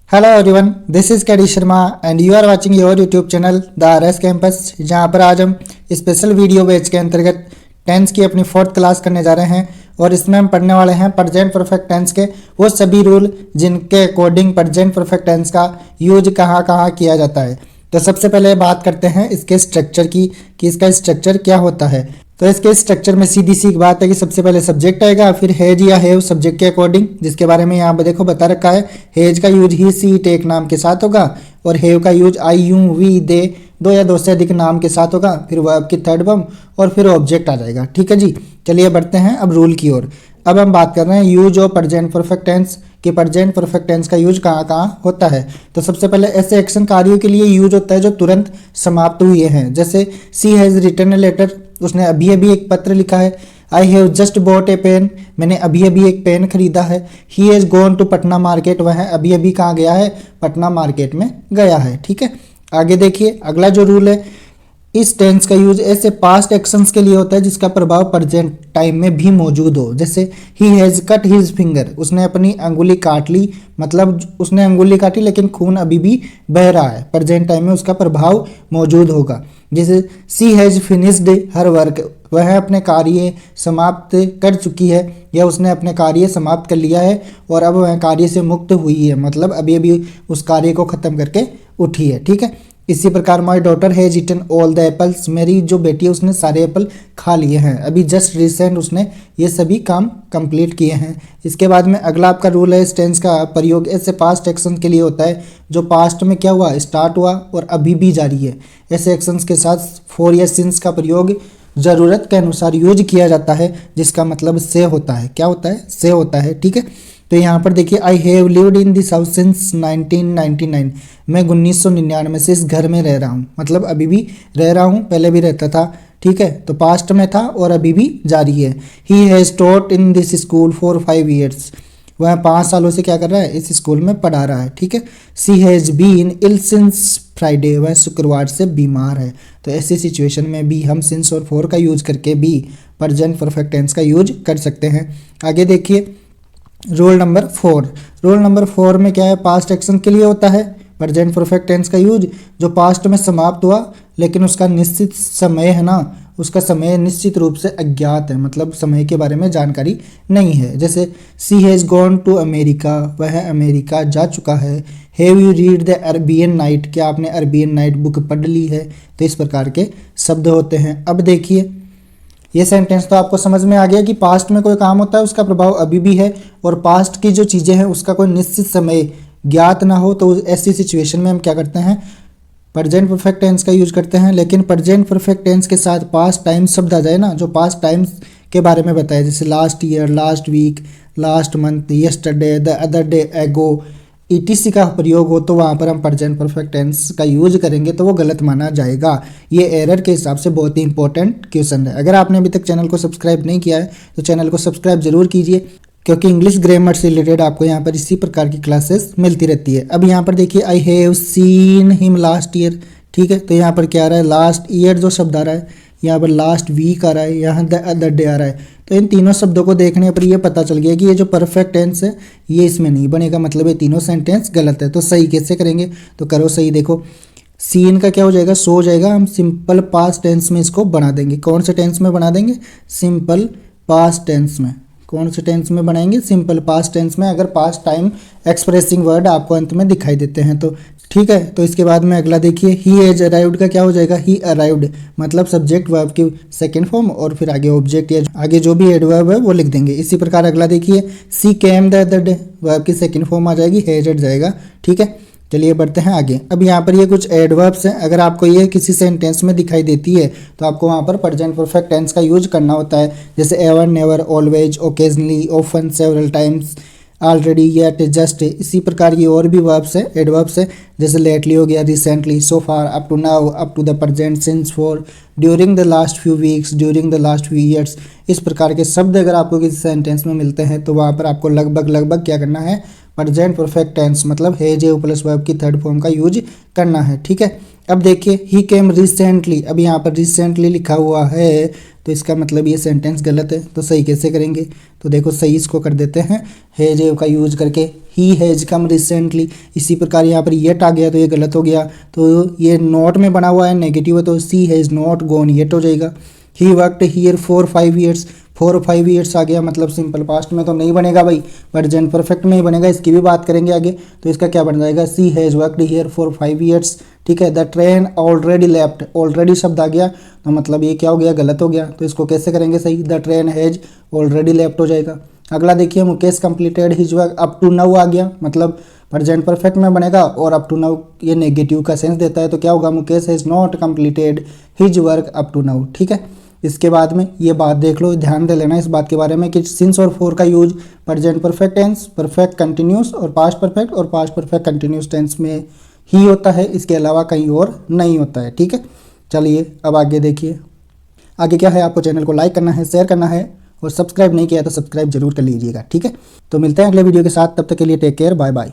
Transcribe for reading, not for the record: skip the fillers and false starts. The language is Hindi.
Hello everyone, this is KD Sharma and you are watching your YouTube channel the RS campus. जहां पर आज हम स्पेशल वीडियो बैच के अंतर्गत टेंस की अपनी 4th क्लास करने जा रहे हैं और इसमें हम पढ़ने वाले हैं प्रेजेंट परफेक्ट टेंस के वो सभी रूल जिनके अकॉर्डिंग प्रेजेंट परफेक्ट टेंस का यूज कहाँ कहाँ किया जाता है। तो सबसे पहले बात करते हैं इसके स्ट्रक्चर की कि इसका स्ट्रक्चर क्या होता है। तो इसके स्ट्रक्चर में सीधी सी बात है कि सबसे पहले सब्जेक्ट आएगा, फिर हैज या हैव सब्जेक्ट के अकॉर्डिंग, जिसके बारे में यहाँ पर देखो बता रखा है। हैज का यूज ही सी टेक नाम के साथ होगा और हैव का यूज आई यू वी दे दो या दो से अधिक नाम के साथ होगा, फिर वर्ब की थर्ड फॉर्म और फिर ऑब्जेक्ट आ जाएगा। ठीक है जी, चलिए बढ़ते हैं अब रूल की ओर। अब हम बात कर रहे हैं use of present perfect tense कि प्रेजेंट परफेक्ट टेंस का यूज कहाँ कहाँ होता है। तो सबसे पहले ऐसे एक्शन कार्यों के लिए यूज होता है जो तुरंत समाप्त हुए हैं, जैसे she has written a letter, उसने अभी अभी एक पत्र लिखा है। I have just bought a pen, मैंने अभी अभी एक पेन खरीदा है। He has gone to Patna market, वह अभी अभी कहाँ गया है, पटना मार्केट में गया है। ठीक है, आगे देखिए अगला जो रूल है, इस टेंस का यूज ऐसे पास्ट एक्शंस के लिए होता है जिसका प्रभाव प्रेजेंट टाइम में भी मौजूद हो, जैसे he has cut his finger, उसने अपनी अंगुली काट ली, मतलब उसने अंगुली काटी लेकिन खून अभी भी बह रहा है, प्रेजेंट टाइम में उसका प्रभाव मौजूद होगा। जैसे she has finished her work, वह अपने कार्य समाप्त कर चुकी है या उसने अपने कार्य समाप्त कर लिया है और अब वह कार्य से मुक्त हुई है, मतलब अभी अभी उस कार्य को ख़त्म करके उठी है। ठीक है, इसी प्रकार my daughter has eaten all the apples, मेरी जो बेटी है उसने सारे एप्पल खा लिए हैं, अभी जस्ट रिसेंट उसने ये सभी काम कंप्लीट किए हैं। इसके बाद में अगला आपका रूल है, इस टेंस का प्रयोग ऐसे पास्ट एक्शन के लिए होता है जो पास्ट में क्या हुआ, स्टार्ट हुआ और अभी भी जारी है। ऐसे एक्शंस के साथ फॉर या सिंस का प्रयोग ज़रूरत के अनुसार यूज किया जाता है, जिसका मतलब से होता है। क्या होता है, से होता है। ठीक है, तो यहाँ पर देखिए I have lived in this house since 1999, मैं 1999 से इस घर में रह रहा हूँ, मतलब अभी भी रह रहा हूँ, पहले भी रहता था। ठीक है, तो पास्ट में था और अभी भी जारी है। He has taught in this school for 5 years, वह 5 सालों से क्या कर रहा है, इस स्कूल में पढ़ा रहा है। ठीक है, she has been ill since Friday, वह शुक्रवार से बीमार है। तो ऐसी सिचुएशन में भी हम सिंस और फॉर का यूज करके भी प्रेजेंट परफेक्ट टेंस का यूज कर सकते हैं। आगे देखिए रूल नंबर 4। रूल नंबर 4 में क्या है, पास्ट एक्शन के लिए होता है प्रेजेंट परफेक्ट टेंस का यूज जो पास्ट में समाप्त हुआ लेकिन उसका निश्चित समय है ना, उसका समय निश्चित रूप से अज्ञात है, मतलब समय के बारे में जानकारी नहीं है। जैसे she has gone to America, वह अमेरिका जा चुका है। Have you read the Arabian night, क्या आपने अरबियन नाइट बुक पढ़ ली है। तो इस प्रकार के शब्द होते हैं। अब देखिए ये सेंटेंस तो आपको समझ में आ गया कि पास्ट में कोई काम होता है उसका प्रभाव अभी भी है और पास्ट की जो चीज़ें हैं उसका कोई निश्चित समय ज्ञात ना हो, तो ऐसी सिचुएशन में हम क्या करते हैं, प्रेजेंट परफेक्ट टेंस का यूज करते हैं। लेकिन प्रेजेंट परफेक्ट टेंस के साथ पास्ट टाइम शब्द आ जाए ना, जो पास्ट टाइम्स के बारे में बताया, जैसे last year, last week, last month, yesterday, the other day, ago, etc का प्रयोग हो तो वहाँ पर हम प्रेजेंट परफेक्ट टेंस का यूज करेंगे तो वो गलत माना जाएगा। ये एरर के हिसाब से बहुत ही इंपॉर्टेंट क्वेश्चन है। अगर आपने अभी तक चैनल को सब्सक्राइब नहीं किया है तो चैनल को सब्सक्राइब जरूर कीजिए, क्योंकि इंग्लिश ग्रामर से रिलेटेड आपको यहाँ पर इसी प्रकार की क्लासेस मिलती रहती है। अब यहाँ पर देखिए I have seen him last year. ठीक है, तो यहाँ पर क्या आ रहा है, लास्ट ईयर जो शब्द आ रहा है, यहाँ पर लास्ट वीक आ रहा है, यहाँ द अदर डे आ रहा है। तो इन तीनों शब्दों को देखने पर ये पता चल गया कि ये जो परफेक्ट टेंस है ये इसमें नहीं बनेगा, मतलब ये तीनों सेंटेंस गलत है। तो सही कैसे करेंगे, तो करो सही। देखो सीन का क्या हो जाएगा, सो हो जाएगा, हम सिंपल पास्ट टेंस में इसको बना देंगे। कौन से टेंस में बना देंगे, सिंपल पास्ट टेंस में। कौन से टेंस में बनाएंगे, सिंपल पास्ट टेंस में, अगर पास्ट टाइम एक्सप्रेसिंग वर्ड आपको अंत में दिखाई देते हैं तो। ठीक है, तो इसके बाद में अगला देखिए ही हैज अराइव्ड का क्या हो जाएगा, ही अराइव्ड, मतलब सब्जेक्ट वर्ब की सेकंड फॉर्म और फिर आगे ऑब्जेक्ट या आगे जो भी एडवर्ब है वो लिख देंगे। इसी प्रकार अगला देखिए she came the other day, verb की सेकंड फॉर्म आ जाएगी, हैज हट जाएगा। ठीक है, चलिए बढ़ते हैं आगे। अब यहाँ पर ये कुछ एडवर्ब्स हैं, अगर आपको ये किसी सेंटेंस में दिखाई देती है तो आपको वहाँ पर प्रेजेंट परफेक्ट टेंस का यूज करना होता है, जैसे ever, never, always, occasionally, often, several times, already, yet, just. इसी प्रकार की और भी वर्ब्स हैं, एडवर्ब्स हैं, जैसे लेटली हो गया, recently, so far, up to now, up to the present, since, for, during the last few weeks, during the last few years. इस प्रकार के शब्द अगर आपको किसी सेंटेंस में मिलते हैं तो वहाँ पर आपको लगभग क्या करना है, प्रेजेंट परफेक्ट टेंस मतलब हैज हैव प्लस वर्ब की थर्ड फॉर्म का यूज करना है। ठीक है, अब देखिए ही केम रिसेंटली, अब यहाँ पर रिसेंटली लिखा हुआ है तो इसका मतलब ये सेंटेंस गलत है। तो सही कैसे करेंगे, तो देखो सही इसको कर देते हैं हैज का यूज करके, ही हैज कम रिसेंटली। इसी प्रकार यहाँ पर येट आ गया तो ये गलत हो गया, तो ये नॉट में बना हुआ है नेगेटिव है, तो सी हैज नॉट गॉन येट हो जाएगा। He worked here for 5 years, 4 और 5 ईयर्स आ गया, मतलब सिंपल पास्ट में तो नहीं बनेगा भाई, प्रेजेंट परफेक्ट में ही बनेगा। इसकी भी बात करेंगे आगे, तो इसका क्या बन जाएगा, she has worked here for 5 years. ठीक है, the train already left, already शब्द आ गया तो मतलब ये क्या हो गया, गलत हो गया। तो इसको कैसे करेंगे सही, the train has already left हो जाएगा। अगला देखिए, Mukesh completed his work up to now आ गया, मतलब प्रेजेंट परफेक्ट में बनेगा और अप टू नाउ ये नेगेटिव का सेंस देता है, तो क्या होगा, Mukesh has not completed his work up to now. ठीक है, इसके बाद में ये बात देख लो, ध्यान दे लेना इस बात के बारे में कि सिंस और फॉर का use present perfect tense, perfect continuous और पास्ट परफेक्ट और पास्ट परफेक्ट कंटिन्यूस टेंस में ही होता है, इसके अलावा कहीं और नहीं होता है। ठीक है, चलिए अब आगे देखिए। आगे क्या है, आपको चैनल को लाइक करना है, शेयर करना है और सब्सक्राइब नहीं किया तो सब्सक्राइब जरूर कर लीजिएगा। ठीक है, तो मिलते हैं अगले वीडियो के साथ, तब तक के लिए टेक केयर, बाय बाय।